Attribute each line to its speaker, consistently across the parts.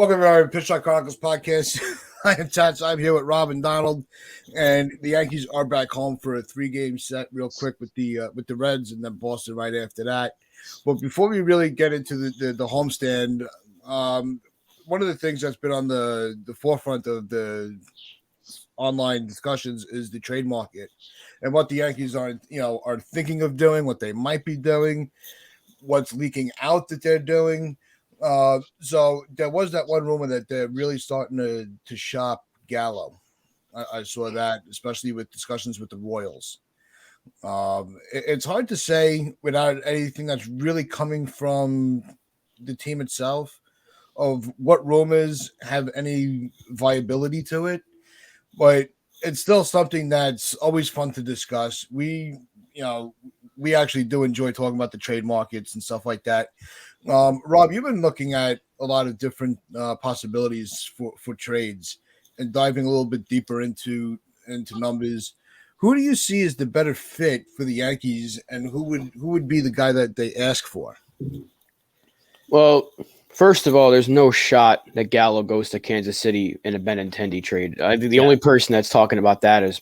Speaker 1: Welcome to our PinstripeChronicles podcast. I am Tats. I'm here with Rob and Donald, and the Yankees are back home for a 3-game set, real quick with the Reds, and then Boston right after that. But before we really get into the homestand, one of the things that's been on the forefront of the online discussions is the trade market and what the Yankees are thinking of doing, what they might be doing, what's leaking out that they're doing. So there was that one rumor that they're really starting to shop Gallo. I saw that, especially with discussions with the Royals. It's hard to say without anything that's really coming from the team itself of what rumors have any viability to it, but it's still something that's always fun to discuss. We actually do enjoy talking about the trade markets and stuff like that. Rob, you've been looking at a lot of different possibilities for trades and diving a little bit deeper into numbers. Who do you see as the better fit for the Yankees, and who would be the guy that they ask for?
Speaker 2: Well, first of all, there's no shot that Gallo goes to Kansas City in a Benintendi trade. I think the only person that's talking about that is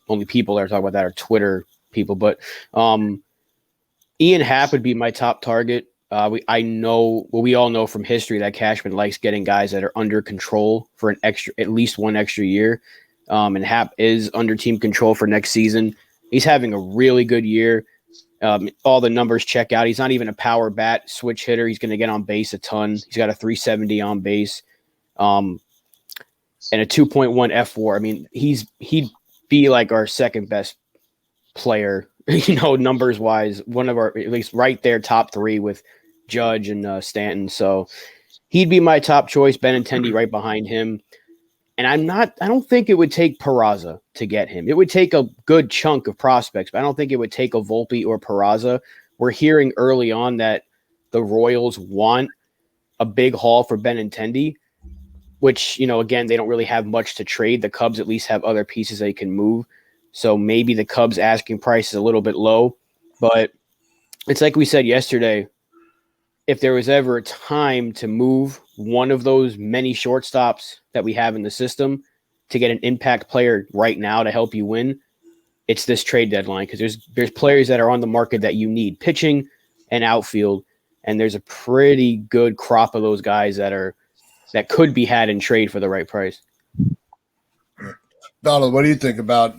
Speaker 2: only people that are talking about that are Twitter people. But Ian Happ would be my top target. We all know from history that Cashman likes getting guys that are under control for at least one extra year. And Happ is under team control for next season. He's having a really good year. All the numbers check out. He's not even a power bat switch hitter. He's going to get on base a ton. He's got a 370 on base, and a 2.1 F4. I mean, he'd be like our second best player, numbers wise. One of our, at least right there, top three with Judge and Stanton. So he'd be my top choice. Benintendi right behind him. And I don't think it would take Peraza to get him. It would take a good chunk of prospects, but I don't think it would take a Volpe or Peraza. We're hearing early on that the Royals want a big haul for Benintendi, which, again, they don't really have much to trade. The Cubs at least have other pieces they can move. So maybe the Cubs asking price is a little bit low, but it's like we said yesterday, if there was ever a time to move one of those many shortstops that we have in the system to get an impact player right now to help you win, it's this trade deadline, because there's players that are on the market that you need, pitching and outfield, and there's a pretty good crop of those guys that could be had in trade for the right price.
Speaker 1: Donald, what do you think about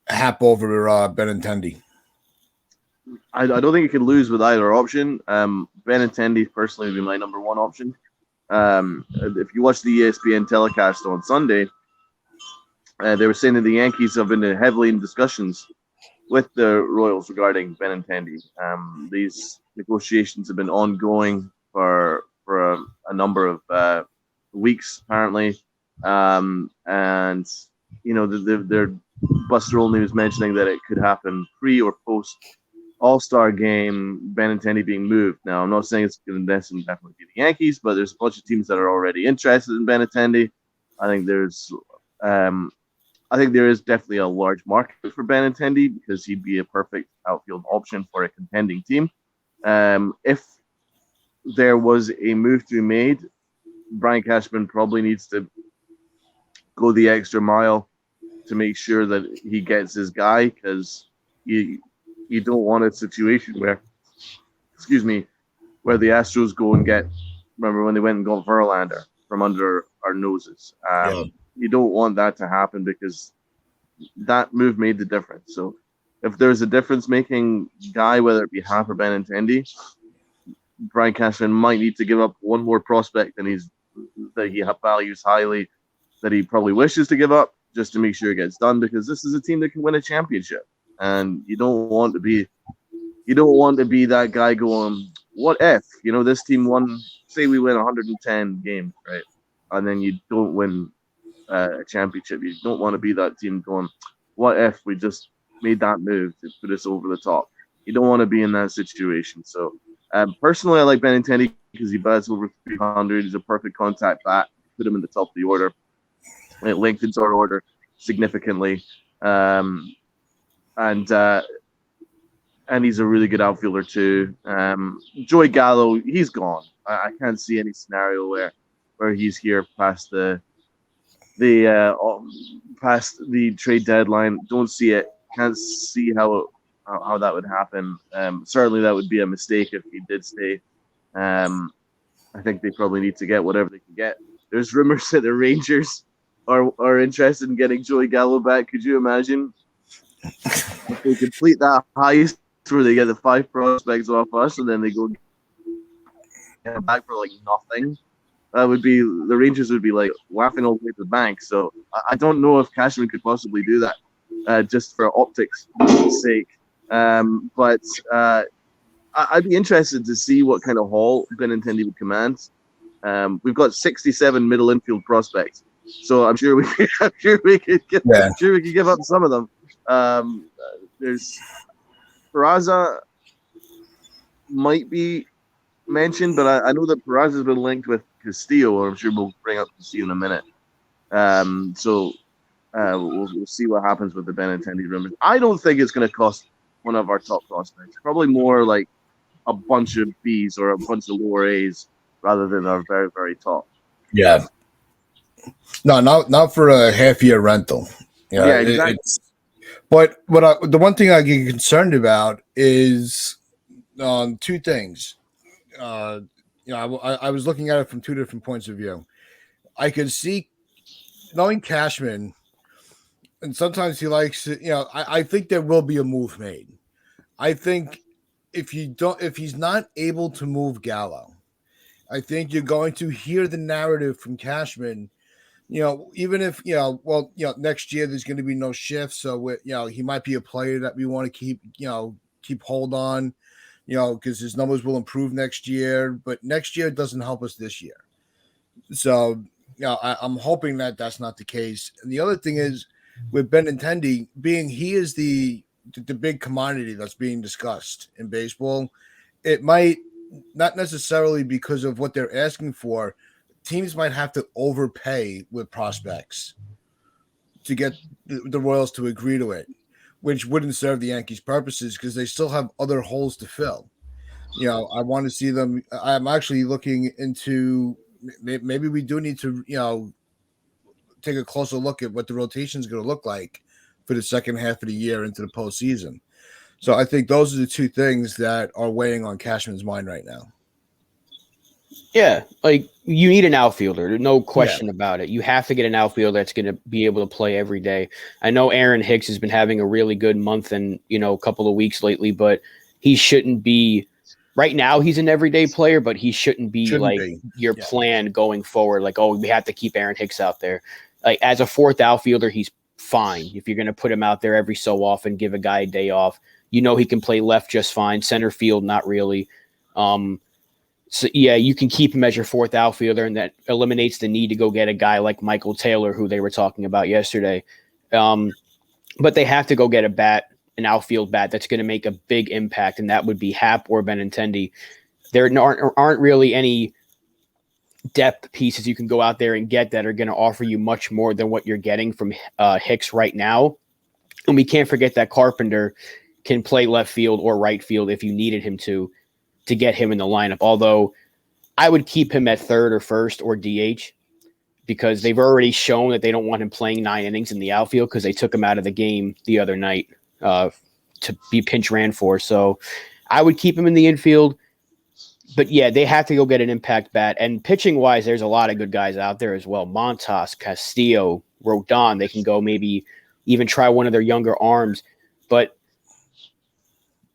Speaker 1: Happ over Benintendi?
Speaker 3: I don't think you could lose with either option. Benintendi personally would be my number one option. If you watch the ESPN telecast on Sunday, they were saying that the Yankees have been heavily in discussions with the Royals regarding Benintendi. These negotiations have been ongoing for a number of weeks, apparently. And their Buster Olney was mentioning that it could happen pre or post All-Star game, Benintendi being moved. Now, I'm not saying it's going to definitely be the Yankees, but there's a bunch of teams that are already interested in Benintendi. I think there is definitely a large market for Benintendi because he'd be a perfect outfield option for a contending team. If there was a move to be made, Brian Cashman probably needs to go the extra mile to make sure that he gets his guy, because you don't want a situation where the Astros go and get, remember when they went and got Verlander from under our noses. You don't want that to happen, because that move made the difference. So if there's a difference-making guy, whether it be Happ or Benintendi, Brian Cashman might need to give up one more prospect that he values highly, that he probably wishes to give up, just to make sure it gets done, because this is a team that can win a championship. And you don't want to be that guy going, what if, this team won, say we win 110 games, right? And then you don't win a championship. You don't want to be that team going, what if we just made that move to put us over the top? You don't want to be in that situation. So personally, I like Benintendi because he bats over 300. He's a perfect contact bat. Put him in the top of the order. It lengthens our order significantly. And he's a really good outfielder too. Joey Gallo, he's gone. I can't see any scenario where or he's here past the past the trade deadline. Don't see it. Can't see how that would happen. Certainly, that would be a mistake if he did stay. I think they probably need to get whatever they can get. There's rumors that the Rangers are interested in getting Joey Gallo back. Could you imagine if they complete that heist where they get the 5 prospects off us and then they go get him back for like nothing? That would be, the Rangers would be like laughing all the way to the bank. So I don't know if Cashman could possibly do that just for optics' sake. But I'd be interested to see what kind of haul Benintendi would command. We've got 67 middle infield prospects, so I'm sure we could give up some of them. There's Peraza might be mentioned, but I know that Peraza has been linked with Castillo, or I'm sure we'll bring up Castillo in a minute. So we'll see what happens with the Benintendi rumors. I don't think it's going to cost one of our top prospects. Probably more like a bunch of Bs or a bunch of lower As rather than our very, very top.
Speaker 1: Yeah. No, not for a half-year rental.
Speaker 3: Yeah, exactly.
Speaker 1: But the one thing I get concerned about is 2 things. I was looking at it from 2 different points of view. I could see, knowing Cashman, and sometimes he likes it. I think there will be a move made. I think if he's not able to move Gallo, I think you're going to hear the narrative from Cashman. Even if next year there's going to be no shift, so he might be a player that we want to keep hold on, because his numbers will improve next year. But next year doesn't help us this year. So I'm hoping that that's not the case. And the other thing is, with Benintendi being he is the big commodity that's being discussed in baseball, it might not necessarily because of what they're asking for. Teams might have to overpay with prospects to get the Royals to agree to it, which wouldn't serve the Yankees' purposes because they still have other holes to fill. I want to see them. I'm actually looking into maybe we do need to, take a closer look at what the rotation is going to look like for the second half of the year into the postseason. So I think those are the 2 things that are weighing on Cashman's mind right now.
Speaker 2: Yeah, like you need an outfielder. There's no question about it. You have to get an outfielder that's going to be able to play every day. I know Aaron Hicks has been having a really good month and, a couple of weeks lately, but he shouldn't be – right now he's an everyday player, but he shouldn't be your plan going forward. Like, we have to keep Aaron Hicks out there. Like as a 4th outfielder, he's fine. If you're going to put him out there every so often, give a guy a day off, he can play left just fine. Center field, not really. So, you can keep him as your 4th outfielder, and that eliminates the need to go get a guy like Michael Taylor, who they were talking about yesterday. But they have to go get an outfield bat that's going to make a big impact, and that would be Happ or Benintendi. There aren't really any depth pieces you can go out there and get that are going to offer you much more than what you're getting from Hicks right now. And we can't forget that Carpenter can play left field or right field if you needed him to get him in the lineup. Although I would keep him at 3rd or 1st or DH because they've already shown that they don't want him playing 9 innings in the outfield because they took him out of the game the other night to be pinch ran for. So I would keep him in the infield. But, they have to go get an impact bat. And pitching-wise, there's a lot of good guys out there as well. Montas, Castillo, Rodon. They can go maybe even try one of their younger arms. But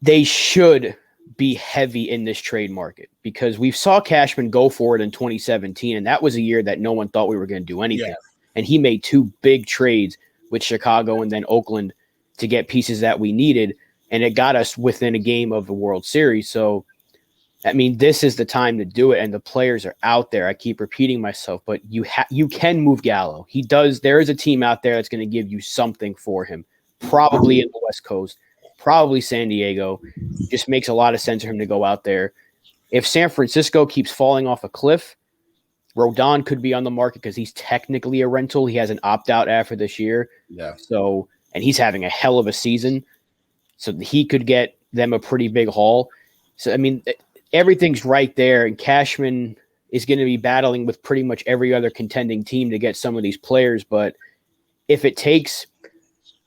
Speaker 2: they should be heavy in this trade market because we saw Cashman go for it in 2017, and that was a year that no one thought we were going to do anything. Yeah. And he made 2 big trades with Chicago and then Oakland to get pieces that we needed, and it got us within a game of the World Series. So, this is the time to do it, and the players are out there. I keep repeating myself, but you can move Gallo. There is a team out there that's going to give you something for him, probably in the West Coast, probably San Diego. Just makes a lot of sense for him to go out there. If San Francisco keeps falling off a cliff, Rodon could be on the market because he's technically a rental. He has an opt-out after this year.
Speaker 1: Yeah.
Speaker 2: So, and he's having a hell of a season. So he could get them a pretty big haul. So, everything's right there. And Cashman, is going to be battling with pretty much every other contending team to get some of these players. But if it takes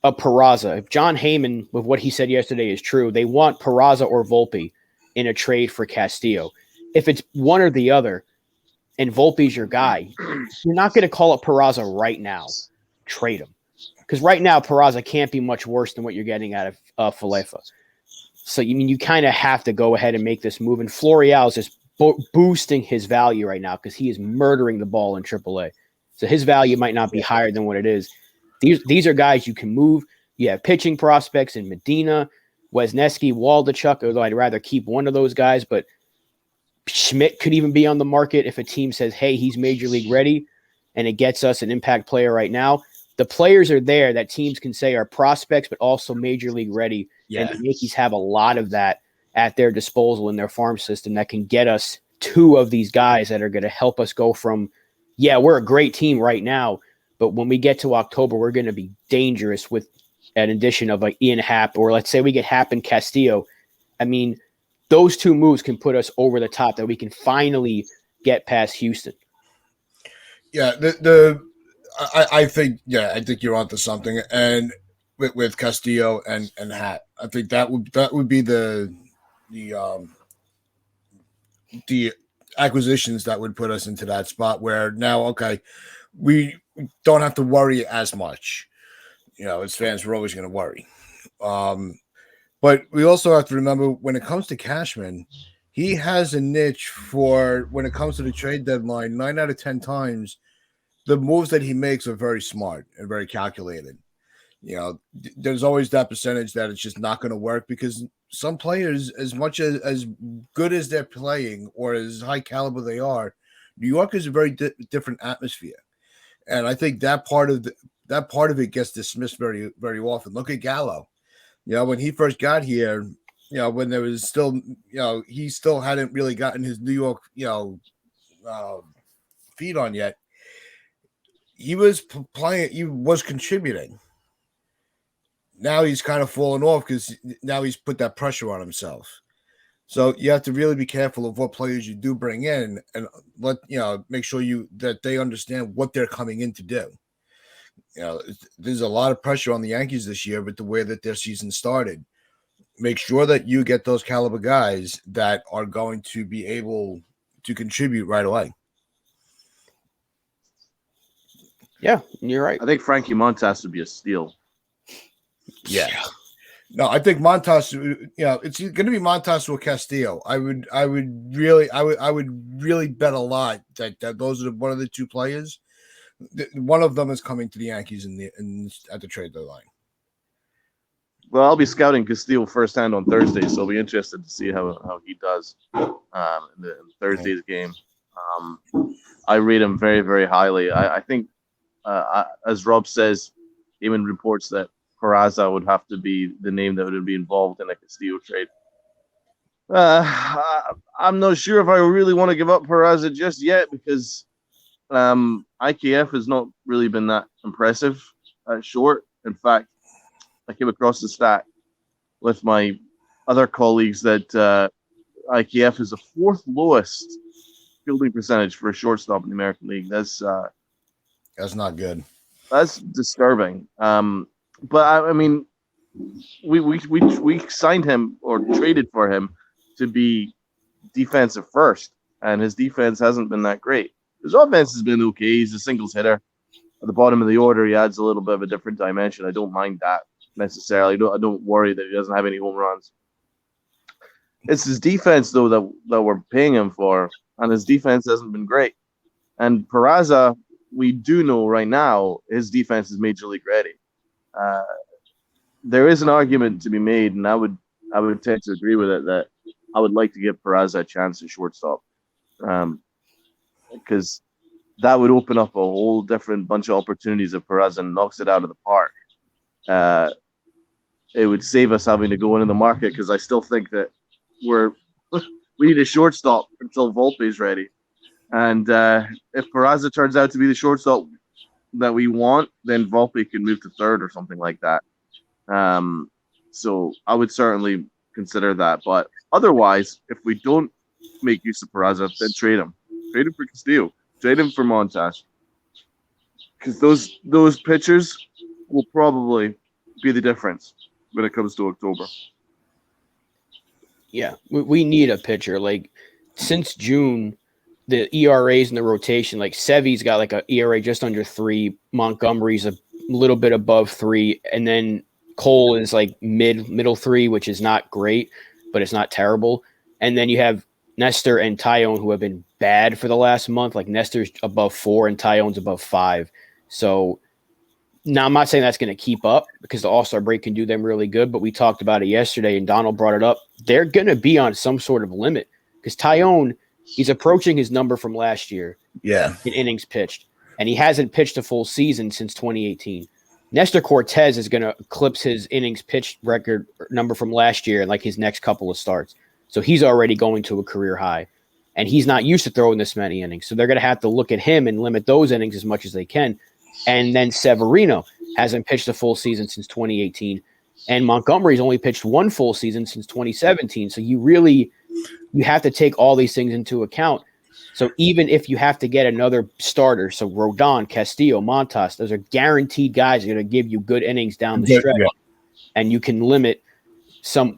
Speaker 2: a Peraza, if John Heyman, with what he said yesterday is true, they want Peraza or Volpe in a trade for Castillo. If it's one or the other, and Volpe's your guy, you're not going to call up Peraza right now. Trade him. Because right now, Peraza can't be much worse than what you're getting out of Falefa. So, you kind of have to go ahead and make this move. And Florial is just boosting his value right now because he is murdering the ball in AAA. So his value might not be higher than what it is. These are guys you can move. You have pitching prospects in Medina, Wesneski, Waldachuk, although I'd rather keep one of those guys. But Schmidt could even be on the market if a team says, hey, he's major league ready, and it gets us an impact player right now. The players are there that teams can say are prospects, but also major league ready. Yeah. And the Yankees have a lot of that at their disposal in their farm system that can get us two of these guys that are going to help us go from, we're a great team right now, but when we get to October, we're going to be dangerous with an addition of like Ian Happ, or let's say we get Happ and Castillo. I mean, those two moves can put us over the top that we can finally get past Houston.
Speaker 1: Yeah, I think you're onto something, and with Castillo and Happ, I think that would be the acquisitions that would put us into that spot where now, we don't have to worry as much. As fans, we're always going to worry. But we also have to remember when it comes to Cashman, he has a niche for when it comes to the trade deadline. 9 out of 10 times, the moves that he makes are very smart and very calculated. There's always that percentage that it's just not going to work because some players, as much as good as they're playing or as high caliber they are, New York is a very different atmosphere. And I think that part of it gets dismissed very, very often. Look at Gallo. When he first got here, when there was still, he still hadn't really gotten his New York, feet on yet. He was playing, he was contributing. Now he's kind of fallen off because now he's put that pressure on himself. So you have to really be careful of what players you do bring in and make sure that they understand what they're coming in to do. There's a lot of pressure on the Yankees this year with the way that their season started. Make sure that you get those caliber guys that are going to be able to contribute right away.
Speaker 2: Yeah, you're right.
Speaker 3: I think Frankie Montas would be a steal.
Speaker 1: Yeah. No, I think Montas, it's going to be Montas or Castillo. I would really bet a lot that those are one of the two players. One of them is coming to the Yankees at the trade deadline.
Speaker 3: Well, I'll be scouting Castillo firsthand on Thursday, so I'll be interested to see how he does in Thursday's game. I rate him very, very highly. I think, as Rob says, Eamon reports that Peraza would have to be the name that would be involved in a Castillo trade. I'm not sure if I really want to give up Peraza just yet because IKF has not really been that impressive at short. In fact, I came across the stat with my other colleagues that IKF is the fourth lowest fielding percentage for a shortstop in the American League. That's
Speaker 1: not good.
Speaker 3: That's disturbing. But I mean, we signed him or traded for him to be defensive first, and his defense hasn't been that great. His offense has been okay. He's a singles hitter. At the bottom of the order, he adds a little bit of a different dimension. I don't mind that necessarily. I don't worry that he doesn't have any home runs. It's his defense, though, that we're paying him for, and his defense hasn't been great. And Peraza, we do know right now, his defense is major league ready. There is an argument to be made, and I would tend to agree with it, that I would like to give Peraza a chance at shortstop. Because that would open up a whole different bunch of opportunities if Peraza knocks it out of the park. It would save us having to go into the market because I still think that we need a shortstop until Volpe's ready. And if Peraza turns out to be the shortstop that we want, then Volpe can move to third or something like that. So I would certainly consider that. But otherwise, if we don't make use of Peraza, then trade him. Trade him for Castillo. Trade him for Montas. Because those pitchers will probably be the difference when it comes to October.
Speaker 2: Yeah, we need a pitcher. Like, since June, the ERAs in the rotation, like Sevy's got like a ERA just under 3. Montgomery's a little bit above 3. And then Cole is like middle 3, which is not great, but it's not terrible. And then you have Nestor and Tyone, who have been bad for the last month. Like, Nestor's above 4 and Tyone's above 5. So now I'm not saying that's going to keep up, because the All-Star break can do them really good, but we talked about it yesterday and Donald brought it up. They're going to be on some sort of limit, because Tyone, he's approaching his number from last year.
Speaker 1: Yeah.
Speaker 2: In innings pitched, and he hasn't pitched a full season since 2018. Nestor Cortez is going to eclipse his innings pitched record number from last year in like his next couple of starts. So he's already going to a career high, and he's not used to throwing this many innings. So they're going to have to look at him and limit those innings as much as they can. And then Severino hasn't pitched a full season since 2018, and Montgomery's only pitched 1 full season since 2017. So you have to take all these things into account. So even if you have to get another starter, so Rodon, Castillo, Montas, those are guaranteed guys that are going to give you good innings down the stretch. Yeah. And you can limit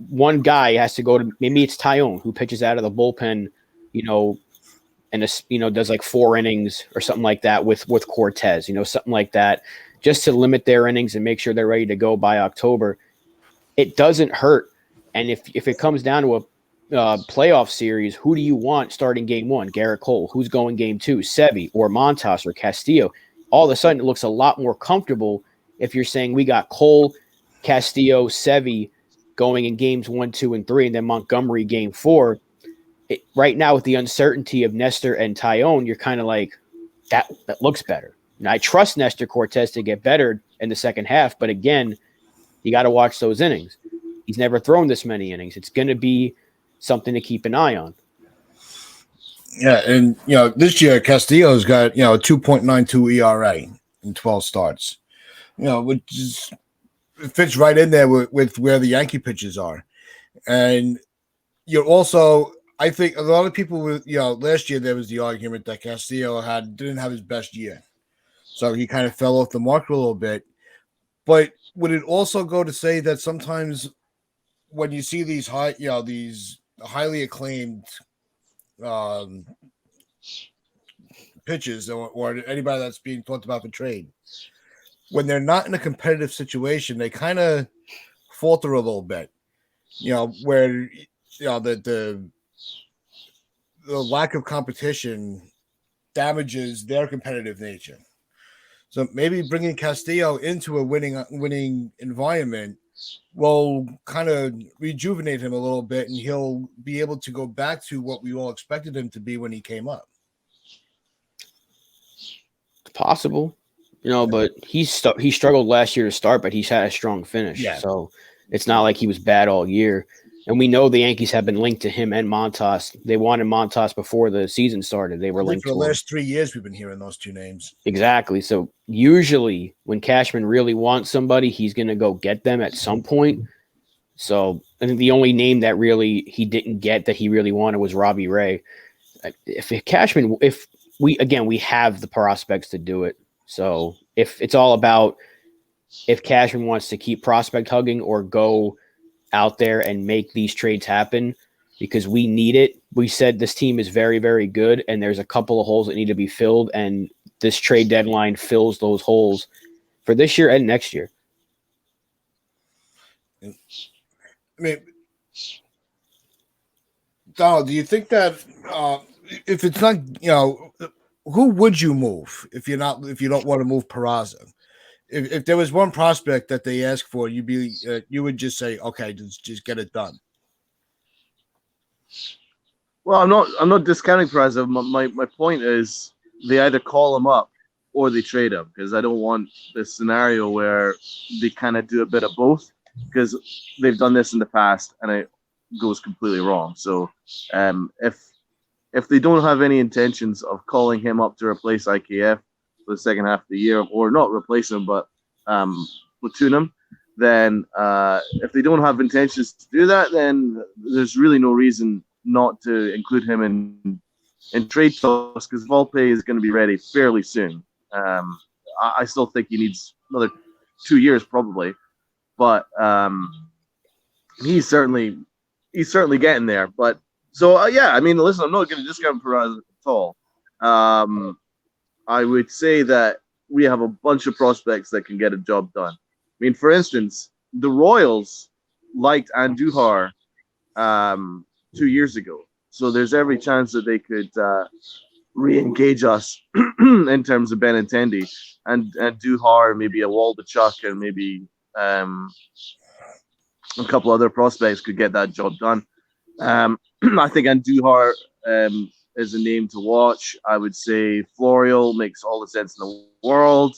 Speaker 2: one guy has to go to, maybe it's Tyone, who pitches out of the bullpen, and does like 4 innings or something like that with Cortez, something like that, just to limit their innings and make sure they're ready to go by October. It doesn't hurt. And if it comes down to a playoff series, who do you want starting game 1? Garrett Cole. Who's going game 2? Sevy or Montas or Castillo? All of a sudden, it looks a lot more comfortable if you're saying we got Cole, Castillo, Sevy going in games 1, 2, and 3, and then Montgomery game 4. Right now, with the uncertainty of Nestor and Tyone, you're kind of like, that looks better. And I trust Nestor Cortez to get better in the second half, but again, you got to watch those innings. He's never thrown this many innings. It's going to be something to keep an eye on.
Speaker 1: Yeah, and this year Castillo's got a 2.92 ERA in 12 starts. Which fits right in there with where the Yankee pitchers are. And you're also, I think a lot of people with last year there was the argument that Castillo didn't have his best year. So he kind of fell off the mark a little bit. But would it also go to say that sometimes when you see these these highly acclaimed pitches or anybody that's being talked about for trade, when they're not in a competitive situation, they kind of falter a little bit, where the lack of competition damages their competitive nature. So maybe bringing Castillo into a winning environment will kind of rejuvenate him a little bit, and he'll be able to go back to what we all expected him to be when he came up.
Speaker 2: It's possible, but he struggled last year to start, but he's had a strong finish. Yeah. So it's not like he was bad all year. And we know the Yankees have been linked to him and Montas. They wanted Montas before the season started. They were linked
Speaker 1: for the last 3 years. We've been hearing those 2 names.
Speaker 2: Exactly. So usually when Cashman really wants somebody, he's going to go get them at some point. So I think the only name that really he didn't get that he really wanted was Robbie Ray. If we have the prospects to do it. So if it's all about if Cashman wants to keep prospect hugging or go out there and make these trades happen, because we need it. We said this team is very, very good, and there's a couple of holes that need to be filled, and this trade deadline fills those holes for this year and next year.
Speaker 1: I mean, Donald, do you think that if it's not, who would you move if you don't want to move Peraza? If there was one prospect that they asked for, you would just say, okay, just get it done.
Speaker 3: Well, I'm not discounting Peraza. My point is they either call him up or they trade him, because I don't want this scenario where they kind of do a bit of both, because they've done this in the past and it goes completely wrong. So if they don't have any intentions of calling him up to replace IKF for the second half of the year, or not replace him, but platoon him, then if they don't have intentions to do that, then there's really no reason not to include him in in trade talks because Volpe is going to be ready fairly soon. I still think he needs another 2 years probably, but he's certainly getting there. But so yeah, I mean, listen, I'm not going to discount Peraza at all. I would say that we have a bunch of prospects that can get a job done. I mean, for instance, the Royals liked Andujar 2 years ago, so there's every chance that they could re-engage us in terms of Benintendi and Duhar, maybe a Waldachuk, and maybe a couple other prospects could get that job done. I think Andujar is a name to watch. I would say Florial makes all the sense in the world.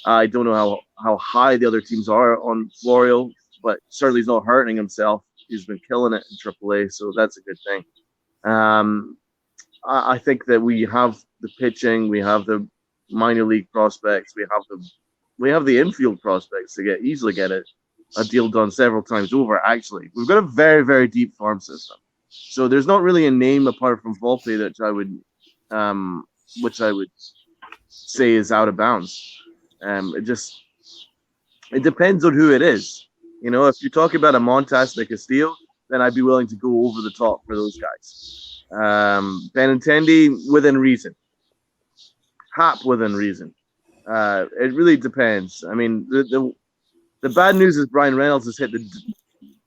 Speaker 3: I don't know how high the other teams are on Florial, but certainly he's not hurting himself. He's been killing it in AAA, so that's a good thing. I think that we have the pitching, we have the minor league prospects, we have the infield prospects to easily get a deal done several times over. Actually, we've got a very, very deep farm system, so there's not really a name apart from Volpe that which I would say is out of bounds. It depends on who it is. You know, if you're talking about a Montas and a Castillo, then I'd be willing to go over the top for those guys. Benintendi within reason. Happ within reason. It really depends. I mean, the bad news is Brian Reynolds has hit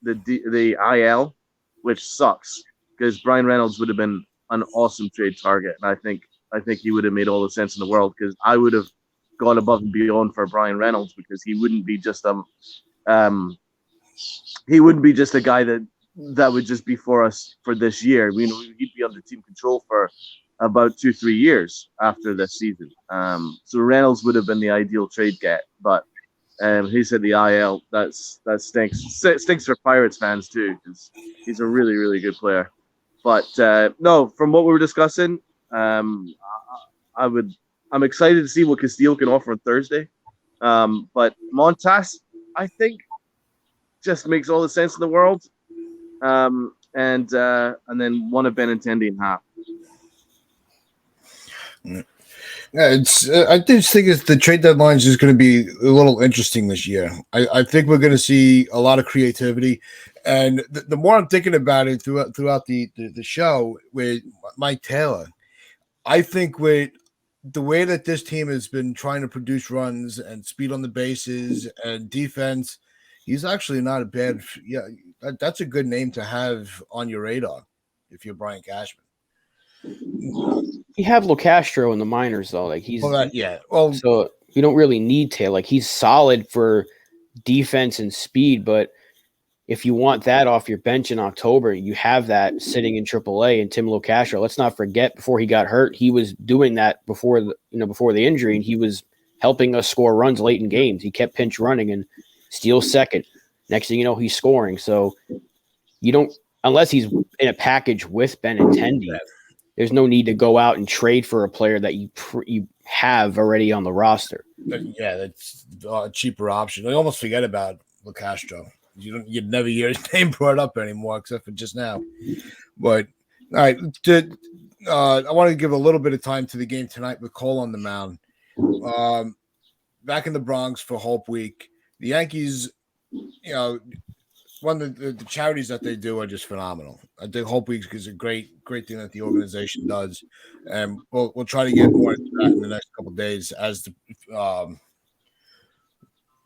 Speaker 3: the IL, which sucks because Brian Reynolds would have been an awesome trade target, and I think he would have made all the sense in the world because I would have gone above and beyond for Brian Reynolds because he wouldn't be just a guy that would just be for us for this year. You know, he'd be under team control for about 2-3 years after this season. So Reynolds would have been the ideal trade get, but he's at the IL. That stinks. Stinks for Pirates fans too, because he's a really, really good player. But no, from what we were discussing, I'm excited to see what Castillo can offer on Thursday. But Montas, I think, just makes all the sense in the world. And then one of Benintendi and Happ.
Speaker 1: Yeah, I just think the trade deadline is just going to be a little interesting this year. I think we're going to see a lot of creativity, and the more I'm thinking about it throughout the show with Mike Taylor, I think with the way that this team has been trying to produce runs and speed on the bases and defense, he's actually not a bad. Yeah, that's a good name to have on your radar if you're Brian Cashman.
Speaker 2: You have LoCastro in the minors though, like he's so you don't really need Taylor. Like he's solid for defense and speed, but if you want that off your bench in October, you have that sitting in AAA. And Tim LoCastro, let's not forget, before he got hurt, he was doing that before the injury, and he was helping us score runs late in games. He kept pinch running and steals second. Next thing you know, he's scoring. So you don't, unless he's in a package with Benintendi, there's no need to go out and trade for a player that you have already on the roster.
Speaker 1: Yeah, that's a cheaper option. I almost forget about LoCastro. You'd never hear his name brought up anymore, except for just now. But all right, I want to give a little bit of time to the game tonight with Cole on the mound. Back in the Bronx for Hope Week, the Yankees, one of the charities that they do are just phenomenal. I think Hope Week is a great thing that the organization does, and we'll try to get more into that in the next couple of days as the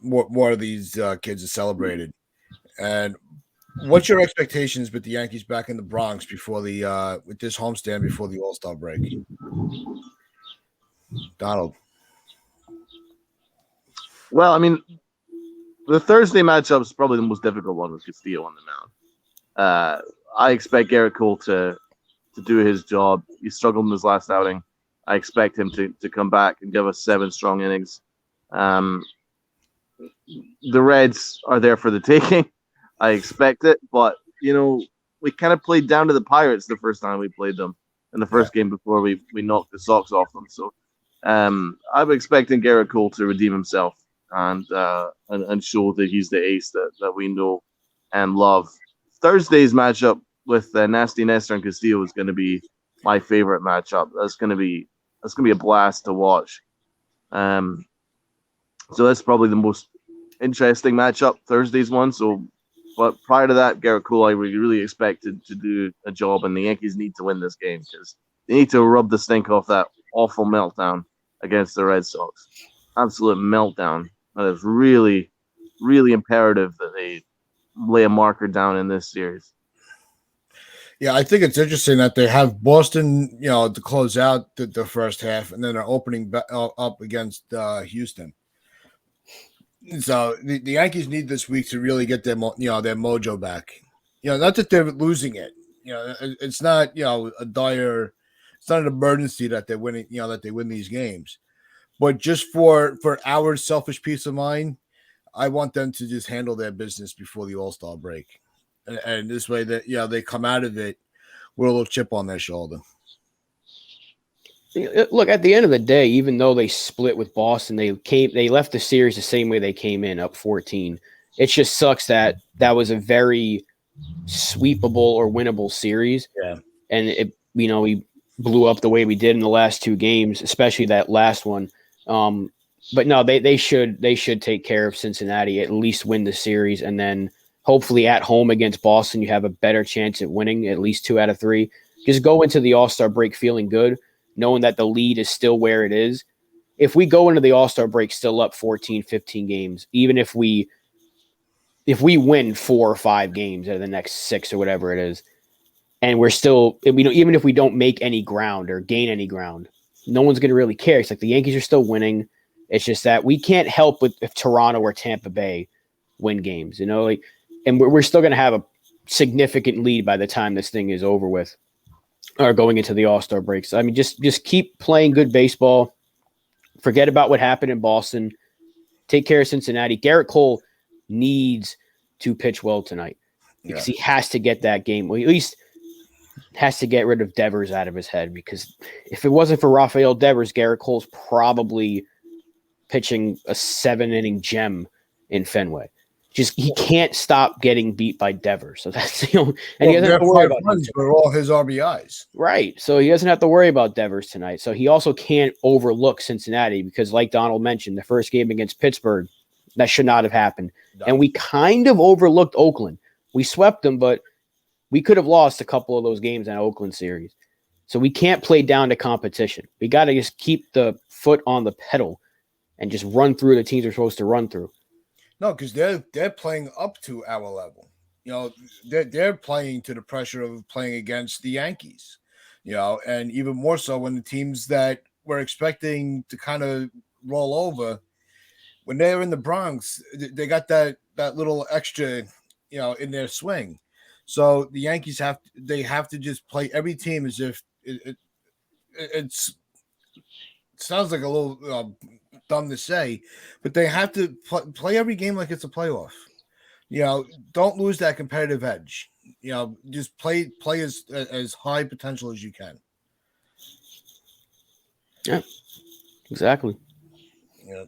Speaker 1: more of these kids are celebrated. And what's your expectations with the Yankees back in the Bronx before the with this homestand before the All-Star break? Donald.
Speaker 3: Well, I mean, the Thursday matchup is probably the most difficult one with Castillo on the mound. I expect Garrett Cole to do his job. He struggled in his last outing. I expect him to come back and give us 7 strong innings. The Reds are there for the taking. I expect it, but we kind of played down to the Pirates the first time we played them in the first game before we knocked the socks off them. So I'm expecting Garrett Cole to redeem himself and show that he's the ace that we know and love. Thursday's matchup with Nasty Nestor and Castillo is going to be my favorite matchup. That's gonna be a blast to watch. So that's probably the most interesting matchup, Thursday's one. So, but prior to that, Garrett Cole, I really expected to do a job, and the Yankees need to win this game because they need to rub the stink off that awful meltdown against the Red Sox. Absolute meltdown. That is really, really imperative that they lay a marker down in this series.
Speaker 1: Yeah, I think it's interesting that they have Boston, to close out the first half, and then they're opening up against Houston. So the Yankees need this week to really get their mojo back. Not that they're losing it. It's not a dire. It's not an emergency that they're winning. That they win these games, but just for our selfish peace of mind, I want them to just handle their business before the All-Star break, and this way that they come out of it with a little chip on their shoulder.
Speaker 2: Look, at the end of the day, even though they split with Boston, they left the series the same way they came in, up 14. It just sucks that was a very sweepable or winnable series.
Speaker 1: Yeah.
Speaker 2: And we blew up the way we did in the last two games, especially that last one. But no, they should take care of Cincinnati, at least win the series, and then hopefully at home against Boston, you have a better chance at winning at least 2 out of 3. Just go into the All-Star break feeling good, knowing that the lead is still where it is. If we go into the All-Star break still up 14, 15 games, even if we win 4 or 5 games out of the next 6 or whatever it is, and we're still, even if we don't make any ground or gain any ground, no one's going to really care. It's like the Yankees are still winning. It's just that we can't help if Toronto or Tampa Bay win games, and we're still going to have a significant lead by the time this thing is over with. Or going into the All-Star breaks. I mean, just keep playing good baseball. Forget about what happened in Boston. Take care of Cincinnati. Garrett Cole needs to pitch well tonight because he has to get that game. Well, at least has to get rid of Devers out of his head, because if it wasn't for Rafael Devers, Garrett Cole's probably pitching a 7-inning gem in Fenway. Just he can't stop getting beat by Devers. So that's he doesn't have to worry about
Speaker 1: runs for all his RBIs.
Speaker 2: Right. So he doesn't have to worry about Devers tonight. So he also can't overlook Cincinnati because, like Donald mentioned, the first game against Pittsburgh, that should not have happened. No. And we kind of overlooked Oakland. We swept them, but we could have lost a couple of those games in the Oakland series. So we can't play down to competition. We got to just keep the foot on the pedal and just run through the teams we're supposed to run through.
Speaker 1: No, because they're playing up to our level. They're playing to the pressure of playing against the Yankees. And even more so when the teams that we're expecting to kind of roll over, when they're in the Bronx, they got that little extra, in their swing. So the Yankees have to just play every team as if it sounds like a little dumb to say, but they have to play every game like it's a playoff. Don't lose that competitive edge. Just play as high potential as you can.
Speaker 2: Yeah, exactly.
Speaker 1: Yeah.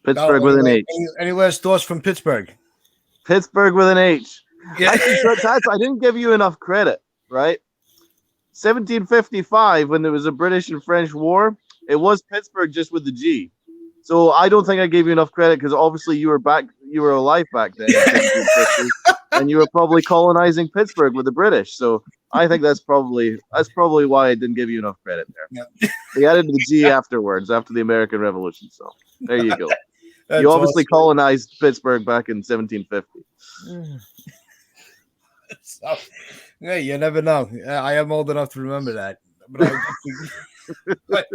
Speaker 3: Pittsburgh with an H.
Speaker 1: Any last thoughts from Pittsburgh?
Speaker 3: Pittsburgh with an H.
Speaker 1: Yeah.
Speaker 3: Actually, Tats, I didn't give you enough credit, right? 1755, when there was a British and French war, it was Pittsburgh just with the G. So I don't think I gave you enough credit because obviously you were alive back then, and you were probably colonizing Pittsburgh with the British. So I think that's probably why I didn't give you enough credit there. Yeah. They added the G afterwards, after the American Revolution. So there you go. You obviously colonized Pittsburgh back in 1750.
Speaker 1: So, yeah, you never know. I am old enough to remember that. But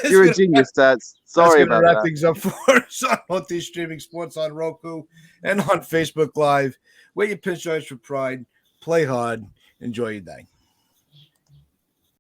Speaker 3: you're a genius, Tats. Sorry about that.
Speaker 1: Wrap things up for us on Monty Streaming Sports on Roku and on Facebook Live. Wear your pinstripes for pride. Play hard. Enjoy your day.